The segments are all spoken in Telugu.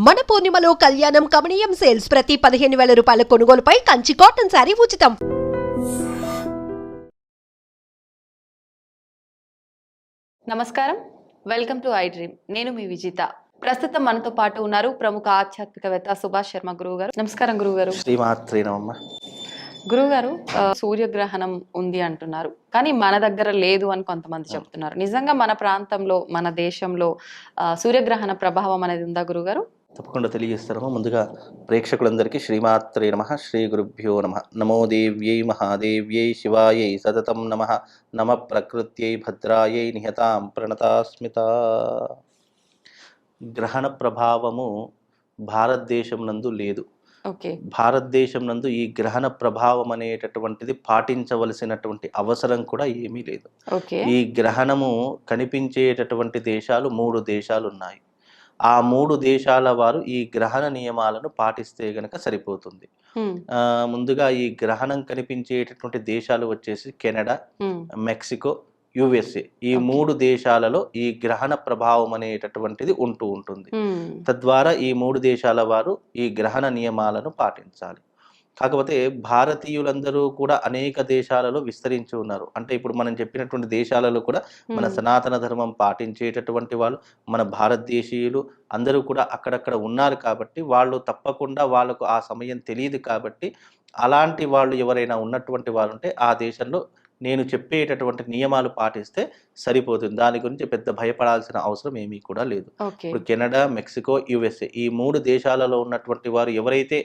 మన పూర్ణిమలో కళ్యాణం కమనీయం సేల్స్ ప్రతి 15,000 రూపాయల కొనుగోలుపై కంచి కాటన్ శారీ ఉచితం. నమస్కారం, వెల్కమ్ టు ఐ డ్రీమ్. నేను మీ విజిత. ప్రస్తుతం మనతో పాటు ఉన్నారు ప్రముఖ ఆధ్యాత్మికవేత్త సుభాష్ శర్మ గురువు గారు. నమస్కారం గురువు గారు. శ్రీమాత్రే నమః. గురువు గారు, సూర్యగ్రహణం ఉంది అంటున్నారు, కానీ మన దగ్గర లేదు అని కొంతమంది చెప్తున్నారు. నిజంగా మన ప్రాంతంలో, మన దేశంలో సూర్యగ్రహణ ప్రభావం అనేది ఉందా గురువు గారు? తప్పకుండా తెలియజేస్తాము. ముందుగా ప్రేక్షకులందరికీ శ్రీమాత్రే నమః, శ్రీ గురుభ్యో నమః. నమో దేవ్యై మహాదేవ్యై శివాయై సతతం నమః. నమ ప్రకృత్యై భద్రాయై నిహతాం ప్రణతాస్మిత. గ్రహణ ప్రభావము భారతదేశం నందు లేదు. భారతదేశం నందు ఈ గ్రహణ ప్రభావం అనేటటువంటిది పాటించవలసినటువంటి అవసరం కూడా ఏమీ లేదు. ఈ గ్రహణము కనిపించేటటువంటి దేశాలు 3 దేశాలు ఉన్నాయి. ఆ 3 దేశాల వారు ఈ గ్రహణ నియమాలను పాటిస్తే గనక సరిపోతుంది. ముందుగా ఈ గ్రహణం కనిపించేటటువంటి దేశాలు వచ్చేసి కెనడా, మెక్సికో, యుఎస్ఏ. ఈ 3 దేశాలలో ఈ గ్రహణ ప్రభావం అనేటటువంటిది ఉంటూ ఉంటుంది. తద్వారా ఈ 3 దేశాల వారు ఈ గ్రహణ నియమాలను పాటించాలి. కాకపోతే భారతీయులందరూ కూడా అనేక దేశాలలో విస్తరించి ఉన్నారు. అంటే ఇప్పుడు మనం చెప్పినటువంటి దేశాలలో కూడా మన సనాతన ధర్మం పాటించేటటువంటి వాళ్ళు, మన భారతదేశీయులు అందరూ కూడా అక్కడక్కడ ఉన్నారు. కాబట్టి వాళ్ళు తప్పకుండా వాళ్ళకు ఆ సమయం తెలియదు. కాబట్టి అలాంటి వాళ్ళు ఎవరైనా ఉన్నటువంటి వారు ఉంటే ఆ దేశంలో నేను చెప్పేటటువంటి నియమాలు పాటిస్తే సరిపోతుంది. దాని గురించి పెద్ద భయపడాల్సిన అవసరం ఏమీ కూడా లేదు. ఇప్పుడు కెనడా, మెక్సికో, యుఎస్ఏ ఈ 3 దేశాలలో ఉన్నటువంటి వారు ఎవరైతే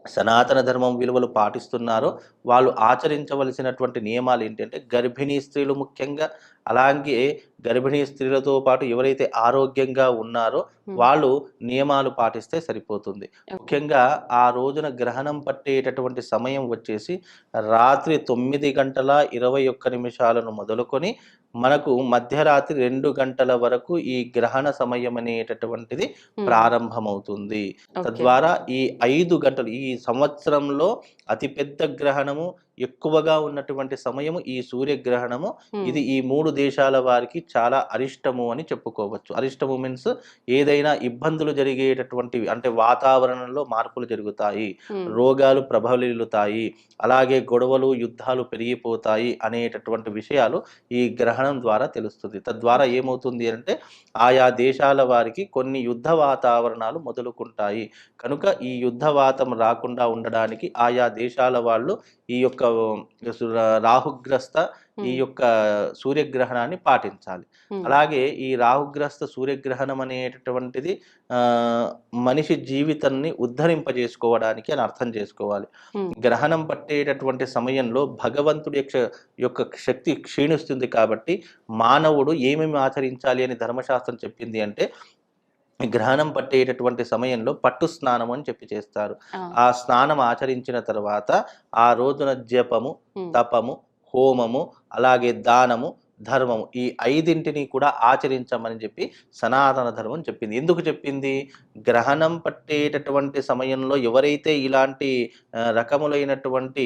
సనాతన ధర్మం విలువలు పాటిస్తున్నారో వాళ్ళు ఆచరించవలసినటువంటి నియమాలు ఏంటంటే, గర్భిణీ స్త్రీలు ముఖ్యంగా, అలాగే గర్భిణీ స్త్రీలతో పాటు ఎవరైతే ఆరోగ్యంగా ఉన్నారో వాళ్ళు నియమాలు పాటిస్తే సరిపోతుంది. ముఖ్యంగా ఆ రోజున గ్రహణం పట్టేటటువంటి సమయం వచ్చేసి రాత్రి 9:21 మొదలుకొని మనకు మధ్యరాత్రి 2 గంటల వరకు ఈ గ్రహణ సమయం అనేటటువంటిది ప్రారంభమవుతుంది. తద్వారా ఈ 5 గంటలు ఈ సంవత్సరంలో అతిపెద్ద గ్రహణము, ఎక్కువగా ఉన్నటువంటి సమయము ఈ సూర్యగ్రహణము. ఇది ఈ 3 దేశాల వారికి చాలా అరిష్టము అని చెప్పుకోవచ్చు. అరిష్టము మీన్స్ ఏదైనా ఇబ్బందులు జరిగేటటువంటివి, అంటే వాతావరణంలో మార్పులు జరుగుతాయి, రోగాలు ప్రబలిల్లుతాయి, అలాగే గొడవలు, యుద్ధాలు పెరిగిపోతాయి అనేటటువంటి విషయాలు ఈ గ్రహణం ద్వారా తెలుస్తుంది. తద్వారా ఏమవుతుంది అంటే ఆయా దేశాల వారికి కొన్ని యుద్ధ వాతావరణాలు మొదలుకుంటాయి. కనుక ఈ యుద్ధవాతం రాకుండా ఉండడానికి ఆయా దేశాల వాళ్ళు ఈ యొక్క రాహుగ్రస్త ఈ యొక్క సూర్యగ్రహణాన్ని పాటించాలి. అలాగే ఈ రాహుగ్రస్త సూర్యగ్రహణం అనేటటువంటిది మనిషి జీవితాన్ని ఉద్ధరింపజేసుకోవడానికి అని అర్థం చేసుకోవాలి. గ్రహణం పట్టేటటువంటి సమయంలో భగవంతుడి యొక్క శక్తి క్షీణిస్తుంది. కాబట్టి మానవుడు ఏమేమి ఆచరించాలి అని ధర్మశాస్త్రం చెప్పింది అంటే, గ్రహణం పట్టేటటువంటి సమయంలో పట్టు స్నానం అని చెప్పి చేస్తారు. ఆ స్నానం ఆచరించిన తర్వాత ఆ రోజున జపము, తపము, హోమము, అలాగే దానము, ధర్మము ఈ 5ంటిని కూడా ఆచరించమని చెప్పి సనాతన ధర్మం చెప్పింది. ఎందుకు చెప్పింది? గ్రహణం పట్టేటటువంటి సమయంలో ఎవరైతే ఇలాంటి రకములైనటువంటి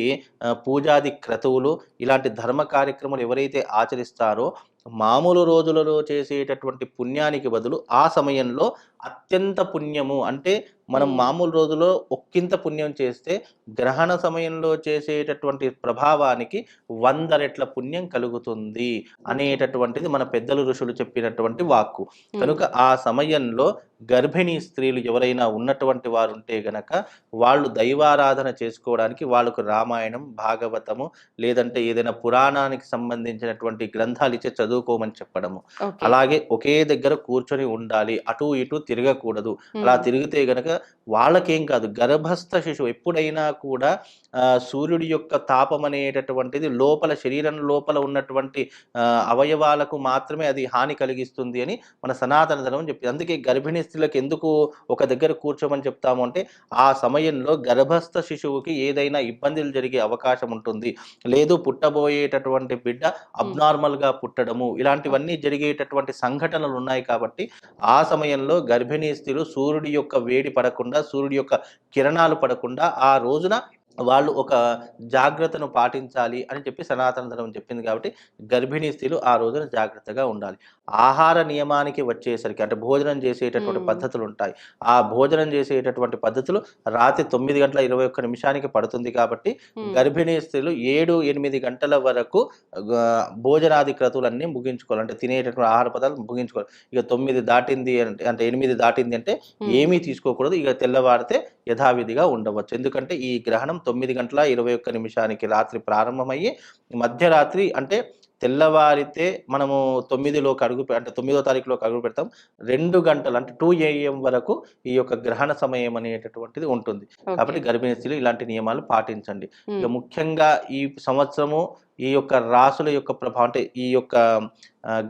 పూజాది క్రతువులు, ఇలాంటి ధర్మ కార్యక్రమాలు ఎవరైతే ఆచరిస్తారో మామూలు రోజులలో చేసేటటువంటి పుణ్యానికి బదులు ఆ సమయంలో అత్యంత పుణ్యము, అంటే మనం మామూలు రోజులో ఒక్కింత పుణ్యం చేస్తే గ్రహణ సమయంలో చేసేటటువంటి ప్రభావానికి 100 రెట్ల పుణ్యం కలుగుతుంది అనేటటువంటిది మన పెద్దలు ఋషులు చెప్పినటువంటి వాక్కు. కనుక ఆ సమయంలో గర్భిణీ స్త్రీలు ఎవరైనా ఉన్నటువంటి వారు ఉంటే గనక వాళ్ళు దైవారాధన చేసుకోవడానికి వాళ్ళకు రామాయణం, భాగవతము, లేదంటే ఏదైనా పురాణానికి సంబంధించినటువంటి గ్రంథాలు ఇచ్చే చదువుకోమని చెప్పడము. అలాగే ఒకే దగ్గర కూర్చొని ఉండాలి, అటు ఇటు తిరగకూడదు. అలా తిరిగితే గనక వాళ్ళకేం కాదు, గర్భస్థ శిశువు ఎప్పుడైనా కూడా సూర్యుడి యొక్క తాపం అనేటటువంటిది లోపల, శరీరం లోపల ఉన్నటువంటి అవయవాలకు మాత్రమే అది హాని కలిగిస్తుంది అని మన సనాతన ధర్మం చెప్పింది. అందుకే గర్భిణీ స్త్రీలకు ఎందుకు ఒక దగ్గర కూర్చోమని చెప్తాము అంటే, ఆ సమయంలో గర్భస్థ శిశువుకి ఏదైనా ఇబ్బందులు జరిగే అవకాశం ఉంటుంది. లేదు పుట్టబోయేటటువంటి బిడ్డ అబ్నార్మల్గా పుట్టడము, ఇలాంటివన్నీ జరిగేటటువంటి సంఘటనలు ఉన్నాయి. కాబట్టి ఆ సమయంలో గర్భిణీ స్త్రీలు సూర్యుడి యొక్క వేడి పడకుండా, సూర్యుడి యొక్క కిరణాలు పడకుండా ఆ రోజున వాళ్ళు ఒక జాగ్రత్తను పాటించాలి అని చెప్పి సనాతన ధర్మం చెప్పింది కాబట్టి గర్భిణీ స్త్రీలు ఆ రోజున జాగ్రత్తగా ఉండాలి. ఆహార నియమానికి వచ్చేసరికి అంటే భోజనం చేసేటటువంటి పద్ధతులు ఉంటాయి. ఆ భోజనం చేసేటటువంటి పద్ధతులు రాత్రి 9:21 పడుతుంది కాబట్టి గర్భిణీ స్త్రీలు 7-8 గంటల వరకు భోజనాది క్రతువులన్నీ ముగించుకోవాలి. అంటే తినేటటువంటి ఆహార పదార్థాలు ముగించుకోవాలి. ఇక 9 దాటింది అంటే 8 దాటింది అంటే ఏమీ తీసుకోకూడదు. ఇక తెల్లవారితే యథావిధిగా ఉండవచ్చు. ఎందుకంటే ఈ గ్రహణం 9:21 రాత్రి ప్రారంభమయ్యి మధ్యరాత్రి అంటే తెల్లవారితే మనము 9లోకి అంటే 9వ తారీఖులోకి అడుగు పెడతాం. 2 గంటలు అంటే 2 AM వరకు ఈ యొక్క గ్రహణ సమయం అనేటటువంటిది ఉంటుంది. కాబట్టి గర్భిణీ స్త్రీలు ఇలాంటి నియమాలు పాటించండి. ఇక ముఖ్యంగా ఈ సంవత్సరము ఈ యొక్క రాసుల యొక్క ప్రభావం అంటే ఈ యొక్క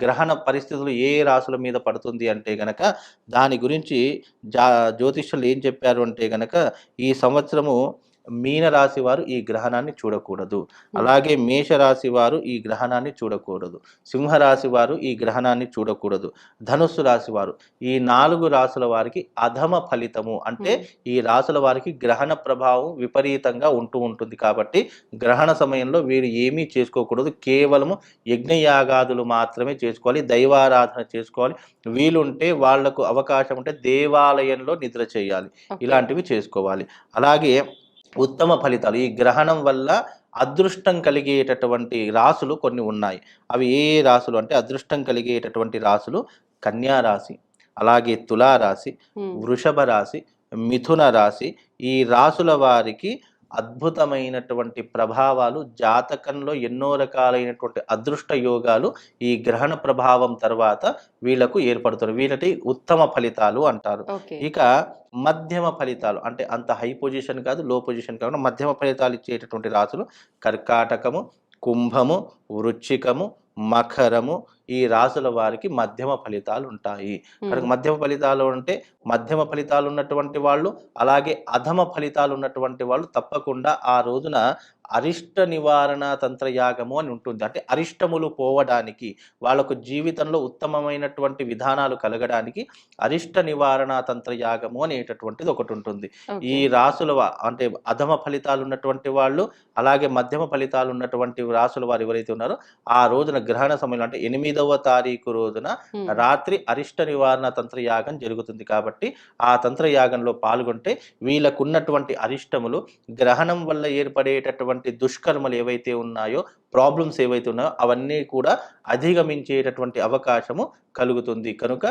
గ్రహణ పరిస్థితులు ఏ రాసుల మీద పడుతుంది అంటే గనక దాని గురించి జ్యోతిష్యులు ఏం చెప్పారు అంటే గనక ఈ సంవత్సరము మీనరాశి వారు ఈ గ్రహణాన్ని చూడకూడదు. అలాగే మేషరాశి వారు ఈ గ్రహణాన్ని చూడకూడదు. సింహరాశి వారు ఈ గ్రహణాన్ని చూడకూడదు. ధనుస్సు రాశి వారు ఈ 4 రాసుల వారికి అధమ ఫలితము అంటే ఈ రాసుల వారికి గ్రహణ ప్రభావం విపరీతంగా ఉంటుంది కాబట్టి గ్రహణ సమయంలో వీరు ఏమీ చేసుకోకూడదు. కేవలము యజ్ఞయాగాదులు మాత్రమే చేసుకోవాలి. దైవారాధన చేసుకోవాలి. వీలుంటే వాళ్లకు అవకాశం ఉంటే దేవాలయంలో నిద్ర చేయాలి. ఇలాంటివి చేసుకోవాలి. అలాగే ఉత్తమ ఫలితాలు ఈ గ్రహణం వల్ల అదృష్టం కలిగేటటువంటి రాసులు కొన్ని ఉన్నాయి. అవి ఏ రాసులు అంటే అదృష్టం కలిగేటటువంటి రాసులు కన్యా రాశి, అలాగే తులారాశి, వృషభ రాశి, మిథున రాశి. ఈ రాసుల వారికి అద్భుతమైనటువంటి ప్రభావాలు జాతకంలో ఎన్నో రకాలైనటువంటి అదృష్ట యోగాలు ఈ గ్రహణ ప్రభావం తర్వాత వీళ్ళకు ఏర్పడుతుంది. వీళ్ళకి ఉత్తమ ఫలితాలు అంటారు. ఇక మధ్యమ ఫలితాలు అంటే అంత హై పొజిషన్ కాదు, లో పొజిషన్ కాకుండా మధ్యమ ఫలితాలు ఇచ్చేటటువంటి రాసులు కర్కాటకము, కుంభము, వృశ్చికము, మకరము. ఈ రాసుల వారికి మధ్యమ ఫలితాలు ఉంటాయి. కనుక మధ్యమ ఫలితాలు అంటే మధ్యమ ఫలితాలు ఉన్నటువంటి వాళ్ళు అలాగే అధమ ఫలితాలు ఉన్నటువంటి వాళ్ళు తప్పకుండా ఆ రోజున అరిష్ట నివారణ తంత్రయాగము అని ఉంటుంది. అంటే అరిష్టములు పోవడానికి వాళ్ళకు జీవితంలో ఉత్తమమైనటువంటి విధానాలు కలగడానికి అరిష్ట నివారణ తంత్రయాగము అనేటటువంటిది ఒకటి ఉంటుంది. ఈ రాసుల అంటే అధమ ఫలితాలు ఉన్నటువంటి వాళ్ళు అలాగే మధ్యమ ఫలితాలు ఉన్నటువంటి రాసుల వారు ఎవరైతే ఉన్నారో ఆ రోజున గ్రహణ సమయంలో అంటే 8వ తారీఖు రోజున రాత్రి అరిష్ట నివారణ తంత్రయాగం జరుగుతుంది. కాబట్టి ఆ తంత్రయాగంలో పాల్గొంటే వీళ్ళకున్నటువంటి అరిష్టములు గ్రహణం వల్ల ఏర్పడేటటువంటి దుష్కర్మలు ఏవైతే ఉన్నాయో ప్రాబ్లమ్స్ ఏవైతే ఉన్నాయో అవన్నీ కూడా అధిగమించేటటువంటి అవకాశము కలుగుతుంది. కనుక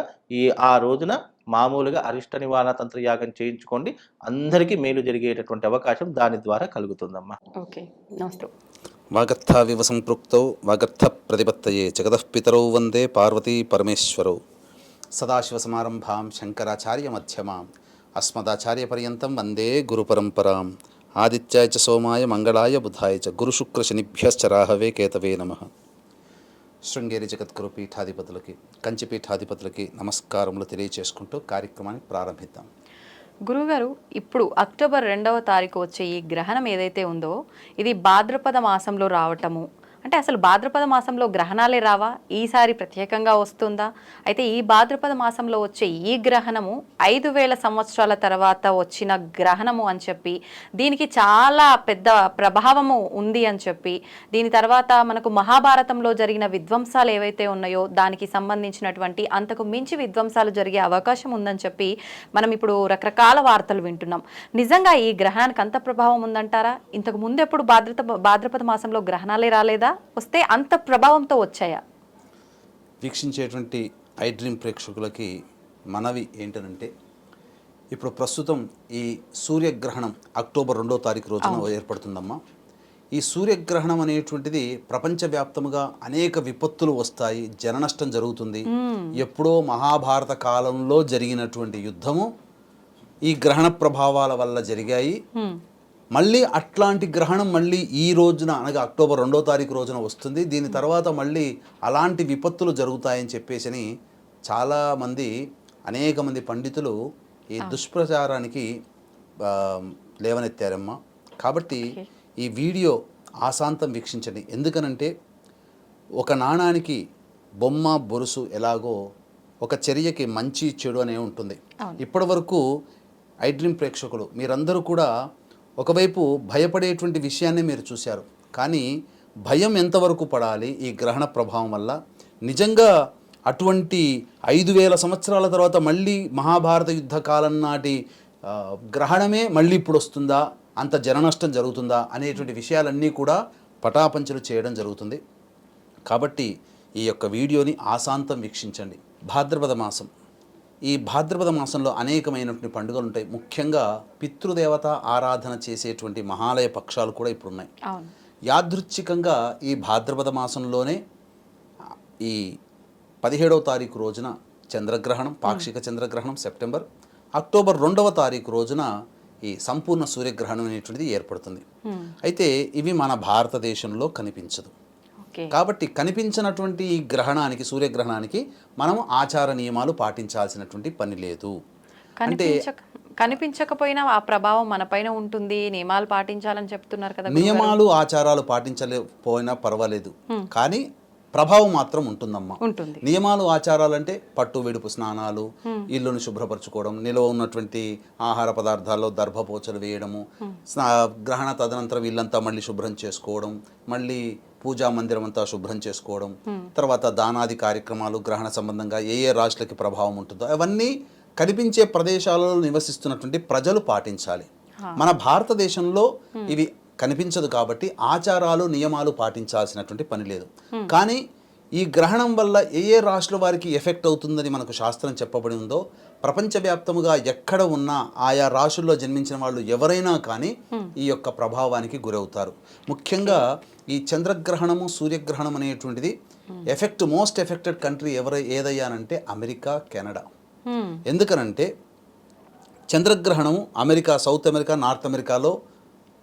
ఆ రోజున మామూలుగా అరిష్ట నివారణ తంత్రయాగం చేయించుకోండి. అందరికీ మేలు జరిగేటటువంటి అవకాశం దాని ద్వారా కలుగుతుందమ్మా. ఓకే, నమస్తే. వాగర్థావివ సంపృక్తౌ వాగర్థ ప్రతిపత్తయే జగతః పితరౌ వందే పార్వతీ పరమేశ్వరౌ. సదాశివసమారంభాం శంకరాచార్య మధ్యమాం అస్మదాచార్య పర్యంతం వందే గురుపరంపరాం. ఆదిత్యాయ చ సోమాయ మంగళాయ బుధాయ చ గురుశుక్ర శనిభ్యశ్చ రాహవే కేతవే నమః. శృంగేరి జగద్గురు పీఠాధిపతులకి కంచి పీఠాధిపతులకి నమస్కారములు తెలియచేసుకుంటూ కార్యక్రమాన్ని ప్రారంభిద్దాం. గురువుగారు, ఇప్పుడు అక్టోబర్ 2వ తారీఖు వచ్చే ఈ గ్రహణం ఏదైతే ఉందో ఇది భాద్రపద మాసంలో రావటము అంటే అసలు భాద్రపద మాసంలో గ్రహణాలే రావా? ఈసారి ప్రత్యేకంగా వస్తుందా? అయితే ఈ భాద్రపద మాసంలో వచ్చే ఈ గ్రహణము 5000 సంవత్సరాల తర్వాత వచ్చిన గ్రహణము అని చెప్పి దీనికి చాలా పెద్ద ప్రభావము ఉంది అని చెప్పి దీని తర్వాత మనకు మహాభారతంలో జరిగిన విధ్వంసాలు ఏవైతే ఉన్నాయో దానికి సంబంధించినటువంటి అంతకు మించి విధ్వంసాలు జరిగే అవకాశం ఉందని చెప్పి మనం ఇప్పుడు రకరకాల వార్తలు వింటున్నాం. నిజంగా ఈ గ్రహణానికి అంత ప్రభావం ఉందంటారా? ఇంతకు ముందు ఎప్పుడు భాద్రపద మాసంలో గ్రహణాలే రాలేదా? వస్తే అంత ప్రభావంతో వచ్చాయా? వీక్షించేటువంటి ఐ డ్రీమ్ ప్రేక్షకులకి మనవి ఏంటనంటే ఇప్పుడు ప్రస్తుతం ఈ సూర్యగ్రహణం అక్టోబర్ 2వ తారీఖు రోజున ఏర్పడుతుందమ్మా. ఈ సూర్యగ్రహణం అనేటువంటిది ప్రపంచవ్యాప్తముగా అనేక విపత్తులు వస్తాయి, జననష్టం జరుగుతుంది. ఎప్పుడో మహాభారత కాలంలో జరిగినటువంటి యుద్ధము ఈ గ్రహణ ప్రభావాల వల్ల జరిగాయి. మళ్ళీ అట్లాంటి గ్రహణం మళ్ళీ ఈ రోజున అనగా అక్టోబర్ 2వ తారీఖు రోజున వస్తుంది. దీని తర్వాత మళ్ళీ అలాంటి విపత్తులు జరుగుతాయని చెప్పేసి చాలామంది అనేక మంది పండితులు ఈ దుష్ప్రచారానికి లేవనెత్తారమ్మా. కాబట్టి ఈ వీడియో ఆశాంతం వీక్షించండి. ఎందుకనంటే ఒక నాణానికి బొమ్మ బొరుసు ఎలాగో ఒక చర్యకి మంచి చెడు అనే ఉంటుంది. ఇప్పటి వరకు ఐ డ్రీమ్ ప్రేక్షకులు మీరందరూ కూడా ఒకవైపు భయపడేటువంటి విషయాన్ని మీరు చూశారు. కానీ భయం ఎంతవరకు పడాలి ఈ గ్రహణ ప్రభావం వల్ల? నిజంగా అటువంటి 5000 సంవత్సరాల తర్వాత మళ్ళీ మహాభారత యుద్ధ కాలం నాటి గ్రహణమే మళ్ళీ ఇప్పుడు వస్తుందా, అంత జననష్టం జరుగుతుందా అనేటువంటి విషయాలన్నీ కూడా పటాపంచలు చేయడం జరుగుతుంది. కాబట్టి ఈ యొక్క వీడియోని ఆశాంతం వీక్షించండి. భాద్రపద మాసం, ఈ భాద్రపద మాసంలో అనేకమైనటువంటి పండుగలు ఉంటాయి. ముఖ్యంగా పితృదేవత ఆరాధన చేసేటువంటి మహాలయ పక్షాలు కూడా ఇప్పుడు ఉన్నాయి. యాదృచ్ఛికంగా ఈ భాద్రపద మాసంలోనే ఈ 17వ తారీఖు రోజున చంద్రగ్రహణం, పాక్షిక చంద్రగ్రహణం సెప్టెంబర్, అక్టోబర్ 2వ తారీఖు రోజున ఈ సంపూర్ణ సూర్యగ్రహణం అనేటువంటిది ఏర్పడుతుంది. అయితే ఇవి మన భారతదేశంలో కనిపించదు. కాబట్టి కనిపించినటువంటి ఈ గ్రహణానికి, సూర్యగ్రహణానికి మనం ఆచార నియమాలు పాటించాల్సినటువంటి పని లేదు. అంటే కనిపించకపోయినా ఆ ప్రభావం మన పైన ఉంటుంది, నియమాలు పాటించాలని చెప్తున్నారు కదా. నియమాలు ఆచారాలు పాటించలేకపోయినా పర్వాలేదు, కానీ ప్రభావం మాత్రం ఉంటుందమ్మా. నియమాలు ఆచారాలు అంటే పట్టు విడుపు స్నానాలు, ఇల్లును శుభ్రపరచుకోవడం, నిల్వ ఉన్నటువంటి ఆహార పదార్థాల్లో దర్భపోచలు వేయడము, గ్రహణ తదనంతరం ఇల్లంతా మళ్ళీ శుభ్రం చేసుకోవడం, మళ్ళీ పూజా మందిరం అంతా శుభ్రం చేసుకోవడం, తర్వాత దానాది కార్యక్రమాలు గ్రహణ సంబంధంగా ఏ ఏ రాశులకి ప్రభావం ఉంటుందో అవన్నీ కనిపించే ప్రదేశాలలో నివసిస్తున్నటువంటి ప్రజలు పాటించాలి. మన భారతదేశంలో ఇవి కనిపించదు కాబట్టి ఆచారాలు నియమాలు పాటించాల్సినటువంటి పని లేదు. కానీ ఈ గ్రహణం వల్ల ఏ ఏ రాష్ట్రాల వారికి ఎఫెక్ట్ అవుతుందని మనకు శాస్త్రం చెప్పబడి ఉందో, ప్రపంచవ్యాప్తముగా ఎక్కడ ఉన్నా ఆయా రాశుల్లో జన్మించిన వాళ్ళు ఎవరైనా కానీ ఈ యొక్క ప్రభావానికి గురవుతారు. ముఖ్యంగా ఈ చంద్రగ్రహణము, సూర్యగ్రహణం అనేటువంటిది మోస్ట్ ఎఫెక్టెడ్ కంట్రీ ఏదయ్యానంటే అమెరికా, కెనడా. ఎందుకనంటే చంద్రగ్రహణము అమెరికా, సౌత్ అమెరికా, నార్త్ అమెరికాలో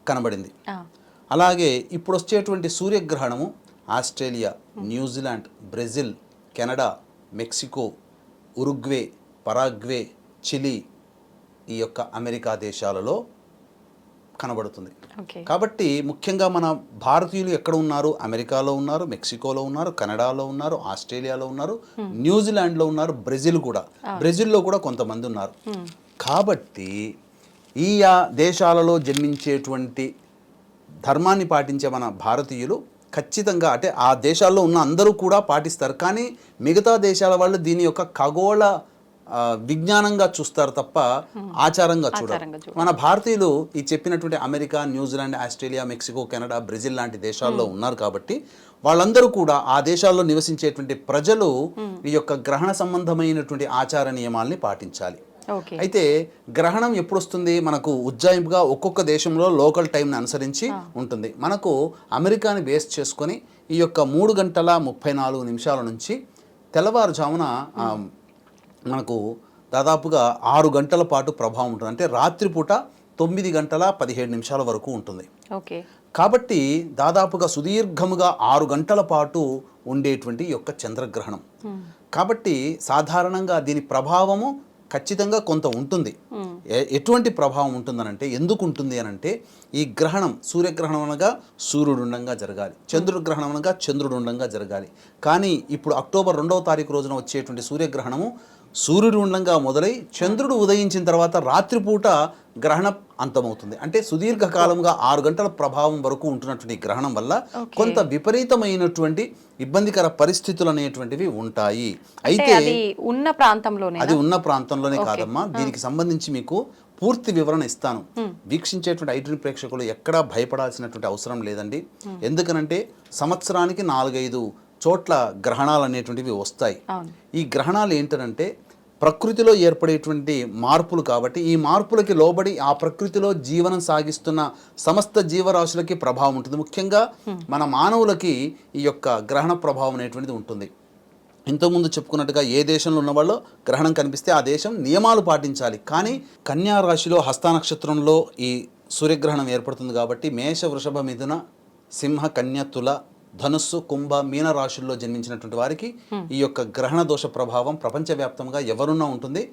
కనబడింది. అలాగే ఇప్పుడు వచ్చేటువంటి సూర్యగ్రహణము Australia, New Zealand, Brazil, Canada, Mexico, Uruguay, Paraguay, Chile, ఈ యొక్క అమెరికా దేశాలలో కనబడుతుంది. కాబట్టి ముఖ్యంగా మన భారతీయులు ఎక్కడ ఉన్నారు? అమెరికాలో ఉన్నారు, మెక్సికోలో ఉన్నారు, కెనడాలో ఉన్నారు, ఆస్ట్రేలియాలో ఉన్నారు, న్యూజిలాండ్లో ఉన్నారు, బ్రెజిల్లో కూడా కొంతమంది ఉన్నారు. కాబట్టి ఈ దేశాలలో జన్మించేటువంటి ధర్మాన్ని పాటించే మన భారతీయులు ఖచ్చితంగా, అంటే ఆ దేశాల్లో ఉన్న అందరూ కూడా పాటిస్తారు. కానీ మిగతా దేశాల వాళ్ళు దీని యొక్క ఖగోళ విజ్ఞానంగా చూస్తారు తప్ప ఆచారంగా చూడరు. మన భారతీయులు ఈ చెప్పినటువంటి America, New Zealand, Australia, Mexico, Canada, Brazil లాంటి దేశాల్లో ఉన్నారు. కాబట్టి వాళ్ళందరూ కూడా ఆ దేశాల్లో నివసించేటువంటి ప్రజలు ఈ యొక్క గ్రహణ సంబంధమైనటువంటి ఆచార నియమాల్ని పాటించాలి. అయితే గ్రహణం ఎప్పుడు వస్తుంది? మనకు ఉజ్జాయింపుగా ఒక్కొక్క దేశంలో లోకల్ టైంని అనుసరించి ఉంటుంది. మనకు అమెరికాని బేస్ చేసుకొని ఈ యొక్క 3:34 నుంచి తెల్లవారుజామున మనకు దాదాపుగా 6 గంటల పాటు ప్రభావం ఉంటుంది. అంటే రాత్రిపూట 9:17 వరకు ఉంటుంది. కాబట్టి దాదాపుగా సుదీర్ఘముగా 6 గంటల పాటు ఉండేటువంటి ఈ యొక్క చంద్రగ్రహణం. కాబట్టి సాధారణంగా దీని ప్రభావము ఖచ్చితంగా కొంత ఉంటుంది. ఎటువంటి ప్రభావం ఉంటుందనంటే, ఎందుకు ఉంటుంది అనంటే, ఈ గ్రహణం, సూర్యగ్రహణం అనగా సూర్యుడు ఉండంగా జరగాలి, చంద్రగ్రహణం అనగా చంద్రుడు ఉండంగా జరగాలి. కానీ ఇప్పుడు అక్టోబర్ 2వ తారీఖు రోజున వచ్చేటువంటి సూర్యగ్రహణము సూర్యుడు ఉండంగా మొదలై చంద్రుడు ఉదయించిన తర్వాత రాత్రిపూట గ్రహణం అంతమవుతుంది. అంటే సుదీర్ఘకాలంగా 6 గంటల ప్రభావం వరకు ఉంటున్నటువంటి గ్రహణం వల్ల కొంత విపరీతమైనటువంటి ఇబ్బందికర పరిస్థితులు అనేటువంటివి ఉంటాయి. అయితే అది ఉన్న ప్రాంతంలోనే కాదమ్మా, దీనికి సంబంధించి మీకు పూర్తి వివరణ ఇస్తాను. వీక్షించేటువంటి ఐటీ ప్రేక్షకులు ఎక్కడా భయపడాల్సినటువంటి అవసరం లేదండి. ఎందుకనంటే సంవత్సరానికి 4-5 చోట్ల గ్రహణాలు అనేటువంటివి వస్తాయి. ఈ గ్రహణాలు ఏంటంటే ప్రకృతిలో ఏర్పడేటువంటి మార్పులు. కాబట్టి ఈ మార్పులకి లోబడి ఆ ప్రకృతిలో జీవనం సాగిస్తున్న సమస్త జీవరాశులకి ప్రభావం ఉంటుంది. ముఖ్యంగా మన మానవులకి ఈ యొక్క గ్రహణ ప్రభావం అనేటువంటిది ఉంటుంది. ఇంతకుముందు చెప్పుకున్నట్టుగా ఏ దేశంలో ఉన్నవాళ్ళు గ్రహణం కనిపిస్తే ఆ దేశం నియమాలు పాటించాలి. కానీ కన్యా రాశిలో హస్త నక్షత్రంలో ఈ సూర్యగ్రహణం ఏర్పడుతుంది. కాబట్టి మేష, వృషభ, మిథున, సింహ, కన్య, తుల, ధనుస్సు, కుంభ, మీన రాశుల్లో జన్మించినటువంటి వారికి ఈ యొక్క గ్రహణ దోష ప్రభావం ప్రపంచవ్యాప్తంగా ఎవరున్నా ఉంటుంది.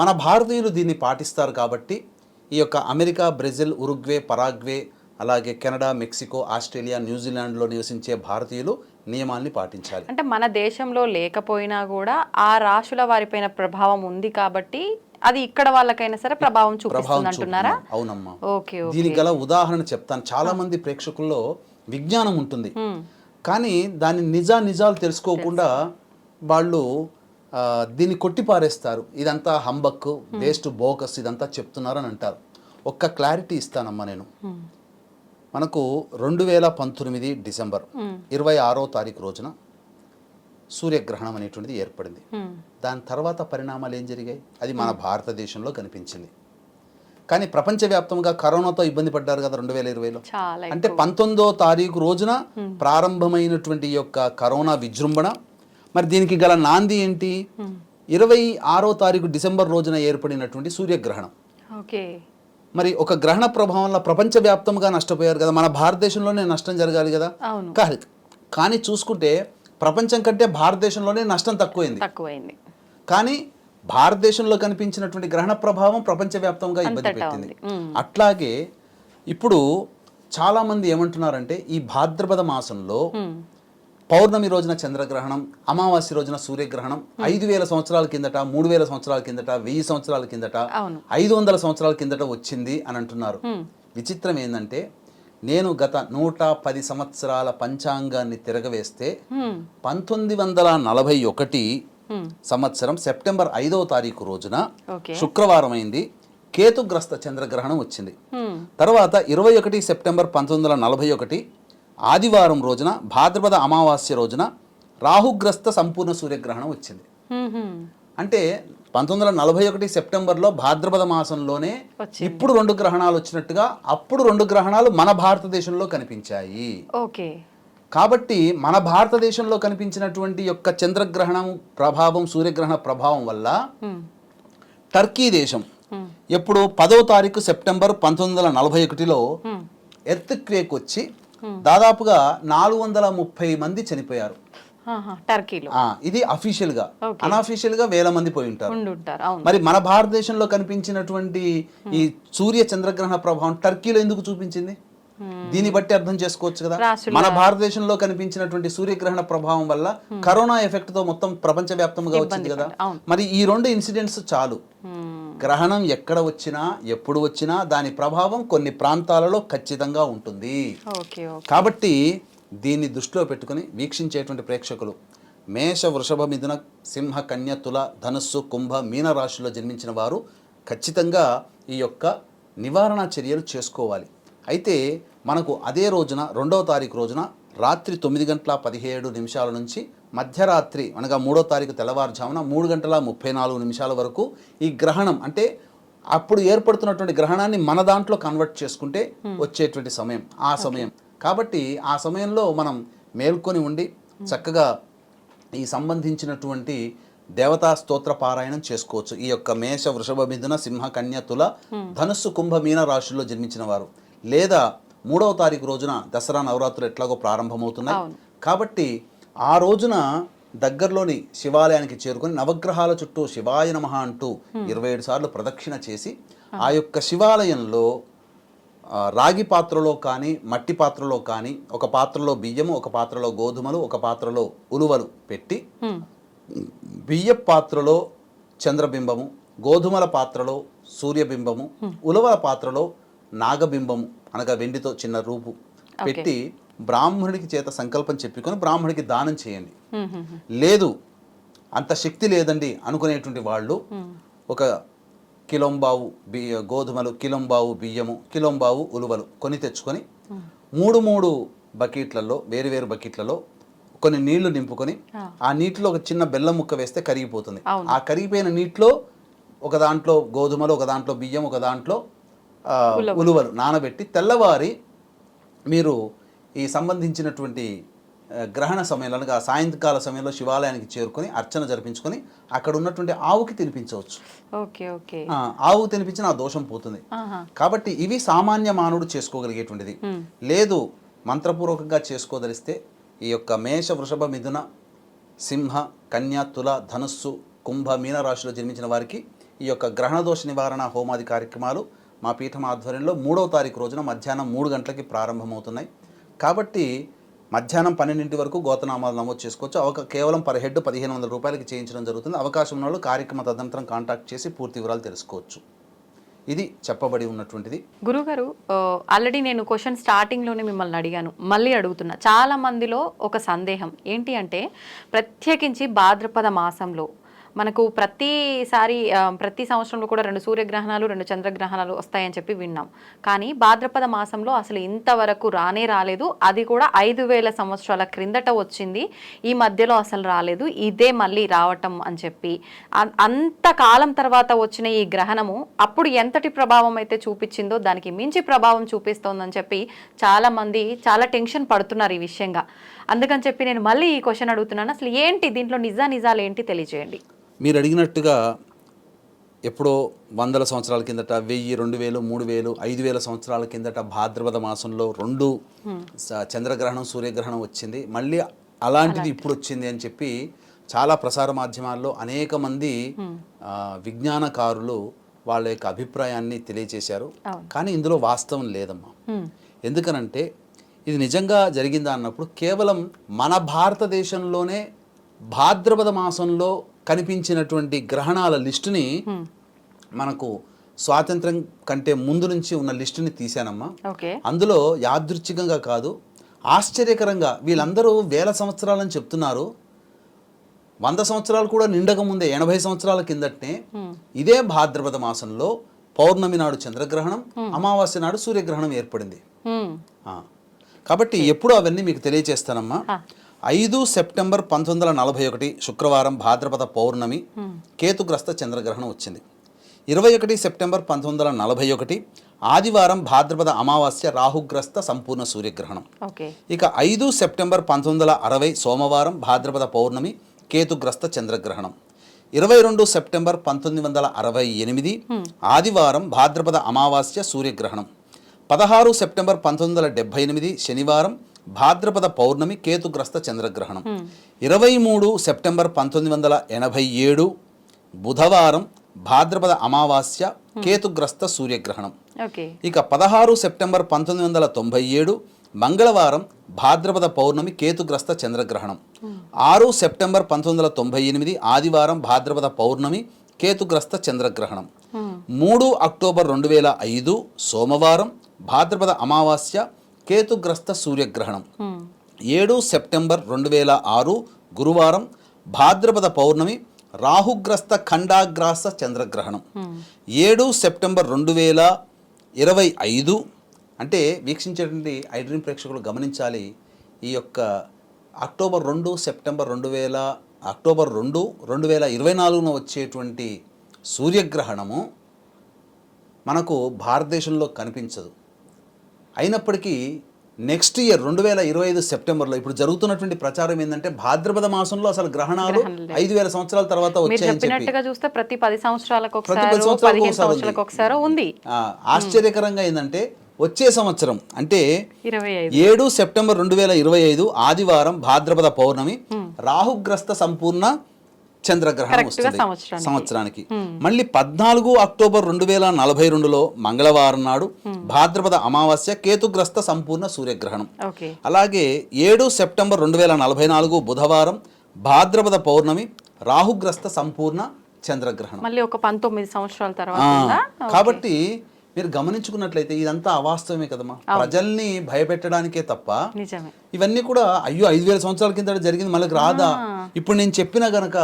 మన భారతీయులు దీన్ని పాటిస్తారు. కాబట్టి ఈ యొక్క అమెరికా, బ్రెజిల్, ఉరుగ్వే, పరాగ్వే, అలాగే కెనడా, మెక్సికో, ఆస్ట్రేలియా, న్యూజిలాండ్లో నివసించే భారతీయులు నియమాల్ని పాటించాలి. అంటే మన దేశంలో లేకపోయినా కూడా ఆ రాశుల వారిపైన ప్రభావం ఉంది కాబట్టి అది ఇక్కడ వాళ్ళకైనా సరే ప్రభావం చూపిస్తుంది అంటున్నారా? అవునమ్మా. ఓకే. దీనికి గల ఉదాహరణ చెప్తాను. చాలా మంది ప్రేక్షకుల్లో విజ్ఞానం ఉంటుంది, కానీ దాని నిజాలు తెలుసుకోకుండా వాళ్ళు దీన్ని కొట్టిపారేస్తారు. ఇదంతా హంబక్, వేస్ట్, బోకస్, ఇదంతా చెప్తున్నారు అని అంటారు. ఒక్క క్లారిటీ ఇస్తానమ్మా నేను. మనకు 2019 డిసెంబర్ 26వ తారీఖు రోజున సూర్యగ్రహణం అనేటువంటిది ఏర్పడింది. దాని తర్వాత పరిణామాలు ఏం జరిగాయి? అది మన భారతదేశంలో కనిపించింది. కానీ ప్రపంచవ్యాప్తంగా కరోనాతో ఇబ్బంది పడ్డారు కదా 2020లో. అంటే 19వ తారీఖు రోజున ప్రారంభమైనటువంటి యొక్క కరోనా విజృంభణ, మరి దీనికి గల నాంది ఏంటి? 26వ తారీఖు డిసెంబర్ రోజున ఏర్పడినటువంటి సూర్యగ్రహణం. మరి ఒక గ్రహణ ప్రభావంలో ప్రపంచవ్యాప్తంగా నష్టపోయారు కదా, మన భారతదేశంలోనే నష్టం జరగాలి కదా. కానీ చూసుకుంటే ప్రపంచం కంటే భారతదేశంలోనే నష్టం తక్కువైంది. కానీ భారతదేశంలో కనిపించినటువంటి గ్రహణ ప్రభావం ప్రపంచవ్యాప్తంగా ఇబ్బంది పెట్టింది. అట్లాగే ఇప్పుడు చాలా మంది ఏమంటున్నారంటే ఈ భాద్రపద మాసంలో పౌర్ణమి రోజున చంద్రగ్రహణం, అమావాస్య రోజున సూర్యగ్రహణం 5000 సంవత్సరాల కిందట, 3000 సంవత్సరాల కిందట, 1000 సంవత్సరాల కిందట, 500 సంవత్సరాల కిందట వచ్చింది అని అంటున్నారు. విచిత్రం ఏంటంటే నేను గత 110 సంవత్సరాల పంచాంగాన్ని తిరగవేస్తే 1941 సంవత్సరం సెప్టెంబర్ 5వ తారీఖు రోజున శుక్రవారం అయింది, కేతుగ్రస్త చంద్రగ్రహణం వచ్చింది. తర్వాత 21 సెప్టెంబర్ 1941 ఆదివారం రోజున భాద్రపద అమావాస్య రోజున రాహుగ్రస్త సంపూర్ణ సూర్యగ్రహణం వచ్చింది. అంటే 1941 సెప్టెంబర్లో భాద్రపద మాసంలోనే ఇప్పుడు 2 గ్రహణాలు వచ్చినట్టుగా అప్పుడు 2 గ్రహణాలు మన భారతదేశంలో కనిపించాయి. కాబట్టి మన భారతదేశంలో కనిపించినటువంటి యొక్క చంద్రగ్రహణం ప్రభావం, సూర్యగ్రహణ ప్రభావం వల్ల టర్కీ దేశం ఎప్పుడు 10వ తారీఖు సెప్టెంబర్ 1941లో ఎర్త్ క్వేక్ వచ్చి దాదాపుగా 430 మంది చనిపోయారు టర్కీలో. ఇది అఫీషియల్ గా. అన్అఫీషియల్ గా 1000 మంది పోయి ఉంటారు. మరి మన భారతదేశంలో కనిపించినటువంటి ఈ సూర్య చంద్రగ్రహణ ప్రభావం టర్కీలో ఎందుకు చూపించింది? దీన్ని బట్టి అర్థం చేసుకోవచ్చు కదా. మన భారతదేశంలో కనిపించినటువంటి సూర్యగ్రహణ ప్రభావం వల్ల కరోనా ఎఫెక్ట్ తో మొత్తం ప్రపంచవ్యాప్తంగా వచ్చింది కదా. మరి ఈ 2 ఇన్సిడెంట్స్ చాలు. గ్రహణం ఎక్కడ వచ్చినా ఎప్పుడు వచ్చినా దాని ప్రభావం కొన్ని ప్రాంతాలలో ఖచ్చితంగా ఉంటుంది. కాబట్టి దీన్ని దృష్టిలో పెట్టుకుని వీక్షించేటువంటి ప్రేక్షకులు మేష, వృషభ, మిథున, సింహ, కన్య, తుల, ధనుస్సు, కుంభ, మీన రాశిలో జన్మించిన వారు ఖచ్చితంగా ఈ యొక్క నివారణ చర్యలు చేసుకోవాలి. అయితే మనకు అదే రోజున 2వ తారీఖు రోజున రాత్రి 9:17 నుంచి మధ్యరాత్రి అనగా 3వ తారీఖు తెల్లవారుజామున 3:34 వరకు ఈ గ్రహణం, అంటే అప్పుడు ఏర్పడుతున్నటువంటి గ్రహణాన్ని మన దాంట్లో కన్వర్ట్ చేసుకుంటే వచ్చేటువంటి సమయం ఆ సమయం. కాబట్టి ఆ సమయంలో మనం మేల్కొని ఉండి చక్కగా ఈ సంబంధించినటువంటి దేవతా స్తోత్ర పారాయణం చేసుకోవచ్చు. ఈ యొక్క మేష, వృషభ, మిథున, సింహ, కన్య, తుల, ధనుస్సు, కుంభ, మీన రాశుల్లో జన్మించిన వారు, లేదా 3వ తారీఖు రోజున దసరా నవరాత్రులు ఎట్లాగో ప్రారంభమవుతున్నాయి కాబట్టి ఆ రోజున దగ్గరలోని శివాలయానికి చేరుకొని నవగ్రహాల చుట్టూ శివాయ నమః అంటూ 27 సార్లు ప్రదక్షిణ చేసి ఆ యొక్క శివాలయంలో రాగి పాత్రలో కానీ మట్టి పాత్రలో కానీ ఒక పాత్రలో బియ్యము, ఒక పాత్రలో గోధుమలు, ఒక పాత్రలో ఉలువలు పెట్టి బియ్య పాత్రలో చంద్రబింబము, గోధుమల పాత్రలో సూర్యబింబము, ఉలవల పాత్రలో నాగబింబము అనగా వెండితో చిన్న రూపు పెట్టి బ్రాహ్మణుడికి చేత సంకల్పం చెప్పుకొని బ్రాహ్మణుడికి దానం చేయండి. లేదు అంత శక్తి లేదండి అనుకునేటువంటి వాళ్ళు ఒక కిలోంబావు గోధుమలు, కిలోంబావు బియ్యము, కిలోంబావు ఉలువలు కొని తెచ్చుకొని 3 బకెట్లలో వేరు బకెట్లలో కొన్ని నీళ్లు నింపుకొని ఆ నీటిలో ఒక చిన్న బెల్లం ముక్క వేస్తే కరిగిపోతుంది. ఆ కరిగిపోయిన నీటిలో ఒక దాంట్లో గోధుమలు, ఒక దాంట్లో బియ్యం, ఒక దాంట్లో ఉలువలు నానబెట్టి తెల్లవారి మీరు ఈ సంబంధించినటువంటి గ్రహణ సమయంలో అనగా సాయంకాల సమయంలో శివాలయానికి చేరుకొని అర్చన జరిపించుకొని అక్కడ ఉన్నటువంటి ఆవుకి తినిపించవచ్చు. ఆవుకి తినిపించిన ఆ దోషం పోతుంది. కాబట్టి ఇవి సామాన్య మానవుడు చేసుకోగలిగేటువంటిది. లేదు మంత్రపూర్వకంగా చేసుకోదలిస్తే ఈ యొక్క మేష, వృషభ, మిథున, సింహ, కన్య, తుల, ధనుస్సు, కుంభ, మీన రాశిలో జన్మించిన వారికి ఈ యొక్క గ్రహణ దోష నివారణ హోమాది కార్యక్రమాలు మా పీఠం ఆధ్వర్యంలో 3వ తారీఖు రోజున మధ్యాహ్నం 3 గంటలకి ప్రారంభమవుతున్నాయి. కాబట్టి మధ్యాహ్నం 12 వరకు గోతనామాలు నమోదు చేసుకోవచ్చు. కేవలం పర్ హెడ్ 1500 రూపాయలకి చేయించడం జరుగుతుంది. అవకాశం ఉన్న వాళ్ళు కార్యక్రమ తదనంతరం కాంటాక్ట్ చేసి పూర్తి వివరాలు తెలుసుకోవచ్చు. ఇది చెప్పబడి ఉన్నటువంటిది. గురుగారు, ఆల్రెడీ నేను క్వశ్చన్ స్టార్టింగ్లోనే మిమ్మల్ని అడిగాను, మళ్ళీ అడుగుతున్నా. చాలా మందిలో ఒక సందేహం ఏంటి అంటే, ప్రత్యేకించి భాద్రపద మాసంలో మనకు ప్రతి సంవత్సరంలో కూడా 2 సూర్యగ్రహణాలు 2 చంద్రగ్రహణాలు వస్తాయని చెప్పి విన్నాం. కానీ భాద్రపద మాసంలో అసలు ఇంతవరకు రాలేదు. అది కూడా 5000 సంవత్సరాల క్రిందట వచ్చింది, ఈ మధ్యలో అసలు రాలేదు, ఇదే మళ్ళీ రావటం అని చెప్పి అంత కాలం తర్వాత వచ్చిన ఈ గ్రహణము అప్పుడు ఎంతటి ప్రభావం అయితే చూపించిందో దానికి మించి ప్రభావం చూపిస్తోందని చెప్పి చాలా మంది చాలా టెన్షన్ పడుతున్నారు ఈ విషయంగా. అందుకని చెప్పి నేను మళ్ళీ ఈ క్వశ్చన్ అడుగుతున్నాను, అసలు ఏంటి దీంట్లో నిజాలు ఏంటి తెలియజేయండి. మీరు అడిగినట్టుగా ఎప్పుడో 100 సంవత్సరాల కిందట 1000, 2000, 3000, 5000 సంవత్సరాల కిందట భాద్రపద మాసంలో 2 చంద్రగ్రహణం సూర్యగ్రహణం వచ్చింది, మళ్ళీ అలాంటిది ఇప్పుడు వచ్చింది అని చెప్పి చాలా ప్రసార మాధ్యమాల్లో అనేక మంది విజ్ఞానకారులు వాళ్ళ యొక్క అభిప్రాయాన్ని తెలియజేశారు. కానీ ఇందులో వాస్తవం లేదమ్మా. ఎందుకనంటే ఇది నిజంగా జరిగిందా అన్నప్పుడు కేవలం మన భారతదేశంలోనే భాద్రపద మాసంలో కనిపించినటువంటి గ్రహణాల లిస్టుని మనకు స్వాతంత్రం కంటే ముందు నుంచి ఉన్న లిస్టుని తీశానమ్మా. అందులో యాదృచ్ఛికంగా కాదు, ఆశ్చర్యకరంగా వీళ్ళందరూ 1000 సంవత్సరాలని చెప్తున్నారు. 100 సంవత్సరాలు కూడా నిండక ముందే 80 సంవత్సరాల కిందటనే ఇదే భాద్రపద మాసంలో పౌర్ణమి నాడు చంద్రగ్రహణం, అమావాస్య నాడు సూర్యగ్రహణం ఏర్పడింది. కాబట్టి ఎప్పుడు అవన్నీ మీకు తెలియజేస్తానమ్మా. 5 సెప్టెంబర్ 1941 శుక్రవారం భాద్రపద పౌర్ణమి కేతుగ్రస్త చంద్రగ్రహణం వచ్చింది. 21 సెప్టెంబర్ 1941 ఆదివారం భాద్రపద అమావాస్య రాహుగ్రస్త సంపూర్ణ సూర్యగ్రహణం. ఇక 5 సెప్టెంబర్ 1960 సోమవారం భాద్రపద పౌర్ణమి కేతుగ్రస్త చంద్రగ్రహణం. 22 సెప్టెంబర్ 1968 ఆదివారం భాద్రపద అమావాస్య సూర్యగ్రహణం. 16 సెప్టెంబర్ 1978 శనివారం భాద్రపద పౌర్ణమి కేతుగ్రస్త చంద్రగ్రహణం. 23 సెప్టెంబర్ 1987 బుధవారం భాద్రపద అమావాస్య కేతుగ్రస్త సూర్యగ్రహణం. ఇక 16 సెప్టెంబర్ 1997 మంగళవారం భాద్రపద పౌర్ణమి కేతుగ్రస్త చంద్రగ్రహణం. 6 సెప్టెంబర్ 1998 ఆదివారం భాద్రపద పౌర్ణమి కేతుగ్రస్త చంద్రగ్రహణం. 3 అక్టోబర్ 2005 సోమవారం భాద్రపద అమావాస్య కేతుగ్రస్త సూర్యగ్రహణం. 7 సెప్టెంబర్ 2006 గురువారం భాద్రపద పౌర్ణమి రాహుగ్రస్త ఖండాగ్రాస చంద్రగ్రహణం. 7 సెప్టెంబర్ 2025 అంటే వీక్షించేటువంటి ఐడ్రీమ్ ప్రేక్షకులు గమనించాలి, ఈ యొక్క అక్టోబర్ 2 సెప్టెంబర్ 2024 వచ్చేటువంటి సూర్యగ్రహణము మనకు భారతదేశంలో కనిపించదు. అయినప్పటికీ నెక్స్ట్ ఇయర్ 2025 సెప్టెంబర్లో ఇప్పుడు జరుగుతున్నటువంటి ప్రచారం ఏంటంటే భాద్రపద మాసంలో అసలు గ్రహణాలు 5000 సంవత్సరాల తర్వాత వచ్చాయని చెప్పి చూస్తే ప్రతి 10 సంవత్సరాలకు ఒకసారి ఉంది. ఆశ్చర్యకరంగా ఏంటంటే వచ్చే సంవత్సరం అంటే 7 సెప్టెంబర్ 2025 ఆదివారం భాద్రపద పౌర్ణమి రాహుగ్రస్త సంపూర్ణ చంద్రగ్రహణం వస్తుంది సంవత్సరానికి. మళ్ళీ 14 అక్టోబర్ 2042లో మంగళవారం నాడు భాద్రపద అమావాస్య కేతుగ్రస్త సంపూర్ణ సూర్యగ్రహణం. అలాగే 7 సెప్టెంబర్ 2044 బుధవారం భాద్రపద పౌర్ణమి రాహుగ్రస్త సంపూర్ణ చంద్రగ్రహణం. మళ్ళీ ఒక 19 సంవత్సరాల తర్వాత. కాబట్టి మీరు గమనించుకున్నట్లయితే ఇదంతా అవాస్తవమే కదమ్మా, ప్రజల్ని భయపెట్టడానికే తప్ప ఇవన్నీ కూడా అయ్యో 5000 సంవత్సరాల కింద జరిగింది మనకు రాదా. ఇప్పుడు నేను చెప్పిన గనక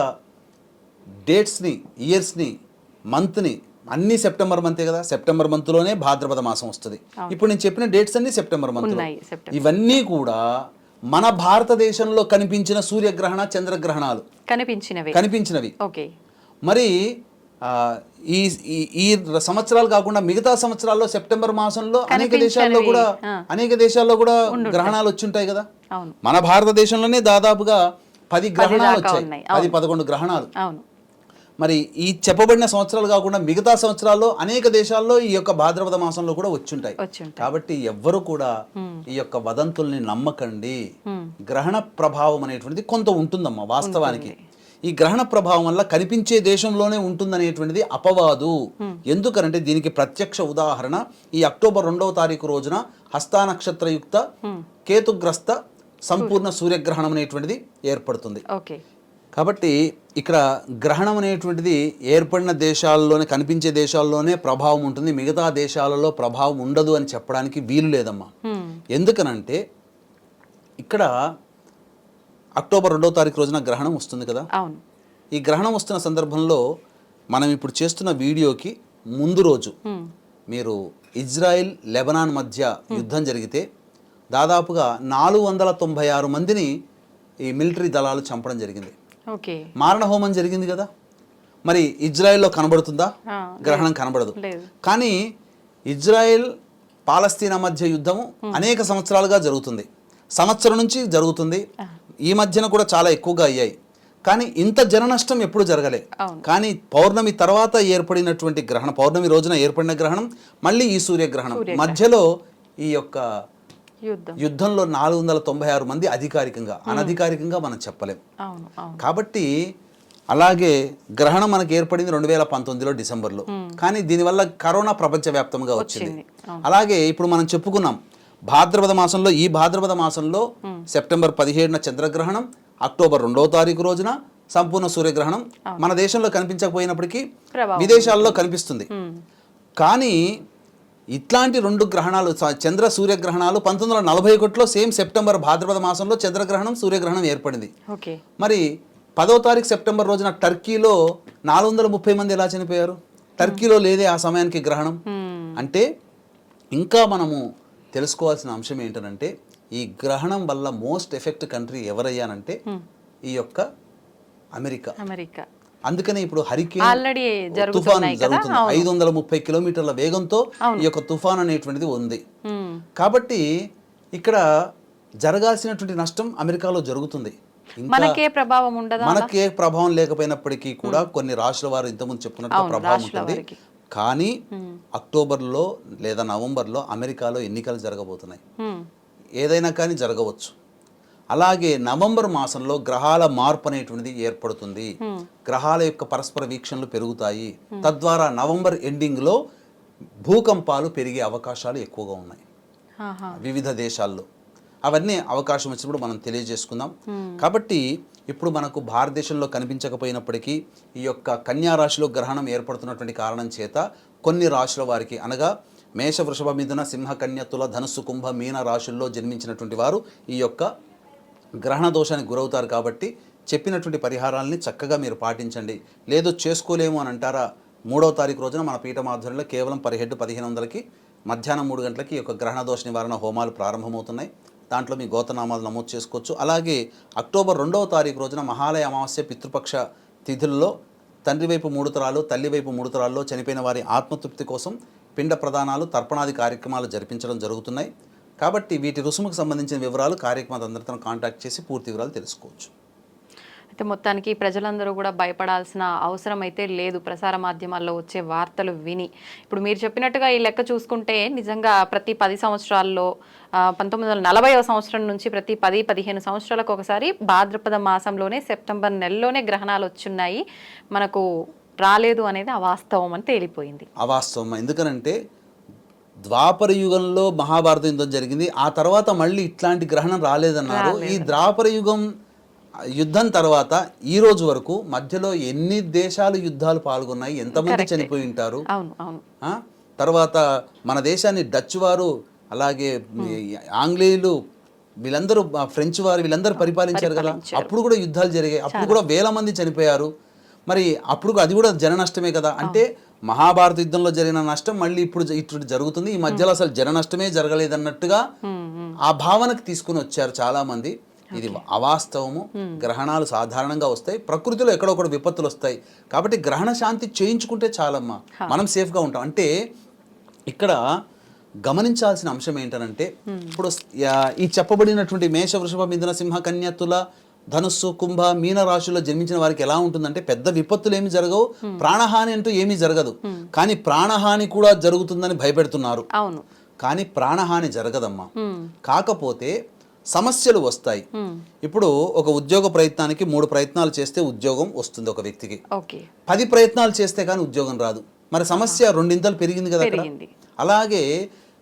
డేట్స్ని, ఇయర్స్ని, మంత్ని అన్ని సెప్టెంబర్ మంతే కదా, సెప్టెంబర్ మంత్లోనే భాద్రపద మాసం వస్తుంది. ఇప్పుడు నేను చెప్పిన డేట్స్ అన్ని సెప్టెంబర్ మంత్. ఇవన్నీ కూడా మన భారతదేశంలో కనిపించిన సూర్యగ్రహణ చంద్రగ్రహణాలు కనిపించినవి. మరి ఈ సంవత్సరాలు కాకుండా మిగతా సంవత్సరాల్లో సెప్టెంబర్ మాసంలో అనేక దేశాల్లో కూడా గ్రహణాలు వచ్చుంటాయి కదా. మన భారతదేశంలోనే దాదాపుగా 10 గ్రహణాలు వచ్చాయి, 10-11 గ్రహణాలు. మరి ఈ చెప్పబడిన సంవత్సరాలు కాకుండా మిగతా సంవత్సరాల్లో అనేక దేశాల్లో ఈ యొక్క భాద్రపద మాసంలో కూడా వచ్చుంటాయి. కాబట్టి ఎవ్వరు కూడా ఈ యొక్క వదంతుల్ని నమ్మకండి. గ్రహణ ప్రభావం అనేటువంటిది కొంత ఉంటుందమ్మా. వాస్తవానికి ఈ గ్రహణ ప్రభావం వల్ల కనిపించే దేశంలోనే ఉంటుందనేటువంటిది అపవాదు. ఎందుకనంటే దీనికి ప్రత్యక్ష ఉదాహరణ ఈ అక్టోబర్ 2వ తారీఖు రోజున హస్తా నక్షత్రయుక్త కేతుగ్రస్త సంపూర్ణ సూర్యగ్రహణం అనేటువంటిది ఏర్పడుతుంది. ఓకే. కాబట్టి ఇక్కడ గ్రహణం అనేటువంటిది ఏర్పడిన దేశాల్లోనే, కనిపించే దేశాల్లోనే ప్రభావం ఉంటుంది, మిగతా దేశాలలో ప్రభావం ఉండదు అని చెప్పడానికి వీలు లేదమ్మా. ఎందుకనంటే ఇక్కడ అక్టోబర్ 2వ తారీఖు రోజున గ్రహణం వస్తుంది కదా. అవును. ఈ గ్రహణం వస్తున్న సందర్భంలో మనం ఇప్పుడు చేస్తున్న వీడియోకి ముందు రోజు మీరు ఇజ్రాయిల్ లెబనాన్ మధ్య యుద్ధం జరిగితే దాదాపుగా 496 మందిని ఈ మిలిటరీ దళాలు చంపడం జరిగింది. ఓకే. మారణ హోమం జరిగింది కదా. మరి ఇజ్రాయెల్లో కనబడుతుందా? గ్రహణం కనబడదు. కానీ ఇజ్రాయెల్ పాలస్తీనా మధ్య యుద్ధము అనేక సంవత్సరాలుగా జరుగుతుంది, సంవత్సరం నుంచి జరుగుతుంది. ఈ మధ్యన కూడా చాలా ఎక్కువగా అయ్యాయి. కానీ ఇంత జన నష్టం ఎప్పుడు జరగలే. కానీ పౌర్ణమి తర్వాత ఏర్పడినటువంటి గ్రహణం, పౌర్ణమి రోజున ఏర్పడిన గ్రహణం, మళ్ళీ ఈ సూర్యగ్రహణం మధ్యలో ఈ యొక్క యుద్ధంలో 496 మంది అధికారికంగా, అనధికారికంగా మనం చెప్పలేం. కాబట్టి అలాగే గ్రహణం మనకు ఏర్పడింది 2019లో డిసెంబర్లో. కానీ దీనివల్ల కరోనా ప్రపంచవ్యాప్తంగా వచ్చింది. అలాగే ఇప్పుడు మనం చెప్పుకున్నాం భాద్రపద మాసంలో, ఈ భాద్రపద మాసంలో సెప్టెంబర్ 17న చంద్రగ్రహణం, అక్టోబర్ 2వ తారీఖు రోజున సంపూర్ణ సూర్యగ్రహణం. మన దేశంలో కనిపించకపోయినప్పటికీ విదేశాల్లో కనిపిస్తుంది. కానీ ఇట్లాంటి 2 గ్రహణాలు, చంద్ర సూర్యగ్రహణాలు 1941లో సేమ్ సెప్టెంబర్ భాద్రపద మాసంలో చంద్రగ్రహణం సూర్యగ్రహణం ఏర్పడింది. మరి 10వ తారీఖు సెప్టెంబర్ రోజున టర్కీలో 430 మంది ఎలా చనిపోయారు? టర్కీలో లేదే ఆ సమయానికి గ్రహణం. అంటే ఇంకా మనము తెలుసుకోవాల్సిన అంశం ఏంటంటే ఈ గ్రహణం వల్ల మోస్ట్ ఎఫెక్ట్ కంట్రీ ఎవరయ్యానంటే ఈ యొక్క అమెరికా. అందుకనే ఇప్పుడు హరికేన్ తుఫాన్ జరుగుతుంది. 530 కిలోమీటర్ల వేగంతో ఈ యొక్క తుఫాన్ అనేటువంటిది ఉంది. కాబట్టి ఇక్కడ జరగాల్సినటువంటి నష్టం అమెరికాలో జరుగుతుంది. మనకే ప్రభావం ఉండదా? మనకే ప్రభావం లేకపోయినప్పటికీ కూడా కొన్ని రాష్ట్రాల వారు ఇంతకుముందు చెప్పుకున్నట్టు ప్రభావం ఉంటుంది. కానీ అక్టోబర్లో లేదా నవంబర్లో అమెరికాలో ఎన్నికలు జరగబోతున్నాయి. ఏదైనా కానీ జరగవచ్చు. అలాగే నవంబర్ మాసంలో గ్రహాల మార్పు అనేటువంటిది ఏర్పడుతుంది. గ్రహాల యొక్క పరస్పర వీక్షణలు పెరుగుతాయి. తద్వారా నవంబర్ ఎండింగ్లో భూకంపాలు పెరిగే అవకాశాలు ఎక్కువగా ఉన్నాయి వివిధ దేశాల్లో. అవన్నీ అవకాశం వచ్చినప్పుడు మనం తెలియజేసుకుందాం. కాబట్టి ఇప్పుడు మనకు భారతదేశంలో కనిపించకపోయినప్పటికీ ఈ యొక్క కన్యా రాశిలో గ్రహణం ఏర్పడుతున్నటువంటి కారణం చేత కొన్ని రాశుల వారికి, అనగా మేష, వృషభ, మిథున, సింహ, కన్య, తుల, ధనుస్సు, కుంభ, మీన రాశుల్లో జన్మించినటువంటి వారు ఈ యొక్క గ్రహణ దోషానికి గురవుతారు. కాబట్టి చెప్పినటువంటి పరిహారాలని చక్కగా మీరు పాటించండి. లేదు చేసుకోలేము అని అంటారా, 3వ తారీఖు రోజున మన పీఠం ఆధ్వర్యంలో కేవలం పర్ హెడ్ 1500కి మధ్యాహ్నం 3 గంటలకి ఈ యొక్క గ్రహణ దోష నివారణ హోమాలు ప్రారంభమవుతున్నాయి. దాంట్లో మీ గోతనామాలు నమోదు చేసుకోవచ్చు. అలాగే అక్టోబర్ 2వ తారీఖు రోజున మహాలయ అమావాస్య పితృపక్ష తిథుల్లో తండ్రి వైపు 3 తరాలు, తల్లి వైపు 3 తరాల్లో చనిపోయిన వారి ఆత్మతృప్తి కోసం పిండ ప్రదానాలు, తర్పణాది కార్యక్రమాలు జరిపించడం జరుగుతున్నాయి. కాబట్టి వీటి రుసుముకు సంబంధించిన వివరాలు కార్యక్రమాలు అందరితో కాంటాక్ట్ చేసి పూర్తి వివరాలు తెలుసుకోవచ్చు. అయితే మొత్తానికి ప్రజలందరూ కూడా భయపడాల్సిన అవసరం అయితే లేదు ప్రసార మాధ్యమాల్లో వచ్చే వార్తలు విని. ఇప్పుడు మీరు చెప్పినట్టుగా ఈ లెక్క చూసుకుంటే నిజంగా ప్రతి 10 సంవత్సరాల్లో 1940వ సంవత్సరం నుంచి ప్రతి 10-15 సంవత్సరాలకు ఒకసారి భాద్రపద మాసంలోనే సెప్టెంబర్ నెలలోనే గ్రహణాలు వచ్చున్నాయి. మనకు రాలేదు అనేది అవాస్తవం అని తేలిపోయింది. అవాస్తవం ఎందుకనంటే ద్వాపర యుగంలో మహాభారత యుద్ధం జరిగింది. ఆ తర్వాత మళ్ళీ ఇట్లాంటి గ్రహణం రాలేదన్నారు. ఈ ద్వాపర యుద్ధం తర్వాత ఈ రోజు వరకు మధ్యలో ఎన్ని దేశాలు యుద్ధాలు పాల్గొన్నాయి, ఎంతమంది చనిపోయి ఉంటారు. తర్వాత మన దేశాన్ని డచ్ వారు, అలాగే ఆంగ్లేయులు, వీళ్ళందరూ, ఫ్రెంచ్ వారు, వీళ్ళందరూ పరిపాలించారు కదా. అప్పుడు కూడా యుద్ధాలు జరిగాయి. అప్పుడు కూడా వేల మంది చనిపోయారు. మరి అప్పుడు అది కూడా జన నష్టమే కదా. అంటే మహాభారత యుద్ధంలో జరిగిన నష్టం మళ్ళీ ఇప్పుడు ఇటు జరుగుతుంది. ఈ మధ్యలో అసలు జన నష్టమే జరగలేదన్నట్టుగా ఆ భావనకు తీసుకుని వచ్చారు చాలా మంది. ఇది అవాస్తవము. గ్రహణాలు సాధారణంగా వస్తాయి, ప్రకృతిలో ఎక్కడొక్కడ విపత్తులు వస్తాయి. కాబట్టి గ్రహణ శాంతి చేయించుకుంటే చాలమ్మా, మనం సేఫ్గా ఉంటాం. అంటే ఇక్కడ గమనించాల్సిన అంశం ఏంటనంటే ఇప్పుడు ఈ చెప్పబడినటువంటి మేష, వృషభ, మిథున, సింహ, కన్య, తుల, ధనుస్సు, కుంభ, మీన రాశుల్లో జన్మించిన వారికి ఎలా ఉంటుందంటే పెద్ద విపత్తులు ఏమి జరగవు, ప్రాణహాని అంటూ ఏమీ జరగదు. కానీ ప్రాణహాని కూడా జరుగుతుందని భయపెడుతున్నారు. కానీ ప్రాణహాని జరగదమ్మా. కాకపోతే సమస్యలు వస్తాయి. ఇప్పుడు ఒక ఉద్యోగ ప్రయత్నానికి 3 ప్రయత్నాలు చేస్తే ఉద్యోగం వస్తుంది ఒక వ్యక్తికి. 10 ప్రయత్నాలు చేస్తే కానీ ఉద్యోగం రాదు. మరి సమస్య 2 ఇంతలు పెరిగింది కదా. అలాగే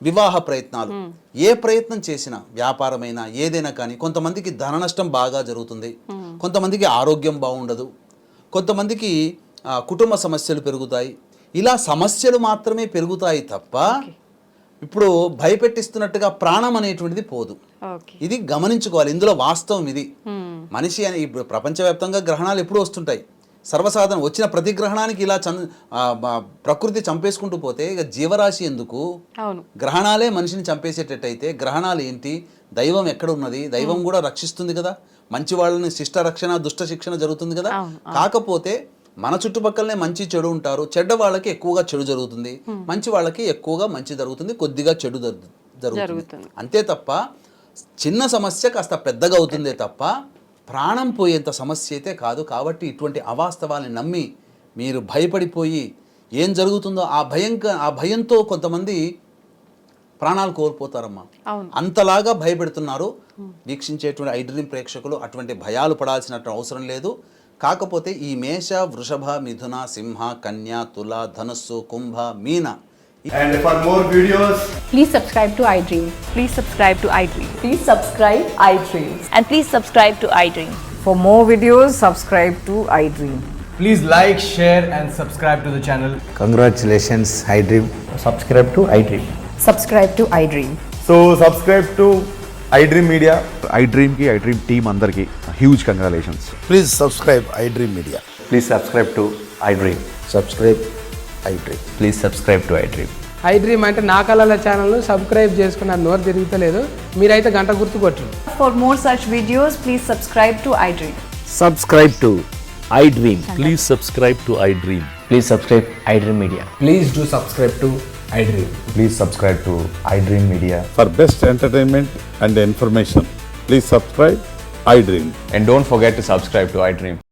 వివాహ ప్రయత్నాలు, ఏ ప్రయత్నం చేసినా, వ్యాపారమైనా ఏదైనా కానీ కొంతమందికి ధన నష్టం బాగా జరుగుతుంది, కొంతమందికి ఆరోగ్యం బాగుండదు, కొంతమందికి కుటుంబ సమస్యలు పెరుగుతాయి. ఇలా సమస్యలు మాత్రమే పెరుగుతాయి తప్ప ఇప్పుడు భయపెట్టిస్తున్నట్టుగా ప్రాణం అనేటువంటిది పోదు. ఇది గమనించుకోవాలి. ఇందులో వాస్తవం ఇది. మనిషి అని ఇప్పుడు ప్రపంచవ్యాప్తంగా గ్రహణాలు ఎప్పుడూ వస్తుంటాయి. సర్వసాధారణ వచ్చిన ప్రతి గ్రహణానికి ఇలా ప్రకృతి చంపేసుకుంటూ పోతే ఇక జీవరాశి ఎందుకు? గ్రహణాలే మనిషిని చంపేసేటట్టయితే గ్రహణాలు ఏంటి? దైవం ఎక్కడ ఉన్నది? దైవం కూడా రక్షిస్తుంది కదా, మంచి వాళ్ళని శిష్ట రక్షణ దుష్ట శిక్షణ జరుగుతుంది కదా. కాకపోతే మన చుట్టుపక్కలనే మంచి చెడు ఉంటారు. చెడ్డ వాళ్ళకి ఎక్కువగా చెడు జరుగుతుంది, మంచి వాళ్ళకి ఎక్కువగా మంచి జరుగుతుంది, కొద్దిగా చెడు జరుగుతుంది. అంతే తప్ప చిన్న సమస్య కాస్త పెద్దగా అవుతుందే తప్ప ప్రాణం పోయేంత సమస్య అయితే కాదు. కాబట్టి ఇటువంటి అవాస్తవాన్ని నమ్మి మీరు భయపడిపోయి ఏం జరుగుతుందో ఆ భయంతో కొంతమంది ప్రాణాలు కోల్పోతారమ్మా. అంతలాగా భయపెడుతున్నారు వీక్షించేటువంటి ఐడ్రీమ్ ప్రేక్షకులు. అటువంటి భయాలు పడాల్సిన అవసరం లేదు. కాకపోతే ఈ మేష, వృషభ, మిథున, సింహ, కన్య, తుల, ధనుస్సు, కుంభ, మీన. And for more videos, please subscribe to iDream. Please subscribe to iDream. Please subscribe iDream. And please subscribe to iDream. For more videos, subscribe to iDream. please like, share and subscribe to the channel. Congratulations, iDream. Subscribe to iDream. Subscribe to iDream. So subscribe to iDream Media. iDream ki iDream team andarki huge congratulations. Please subscribe iDream Media. Please subscribe to iDream. Subscribe iDream. Please subscribe to iDream. iDream అంటే నా కళల ఛానల్ను సబ్స్క్రైబ్ చేసుకున్న నోరు తిరుగుతలేదు. మీరైతే గంట గుర్తు కొట్టండి. For more such videos, please subscribe to iDream. Subscribe to iDream. Please subscribe to iDream. Please subscribe iDream Media. Please do subscribe to iDream. Please subscribe to iDream Media. For best entertainment and information, please subscribe iDream. And don't forget to subscribe to iDream.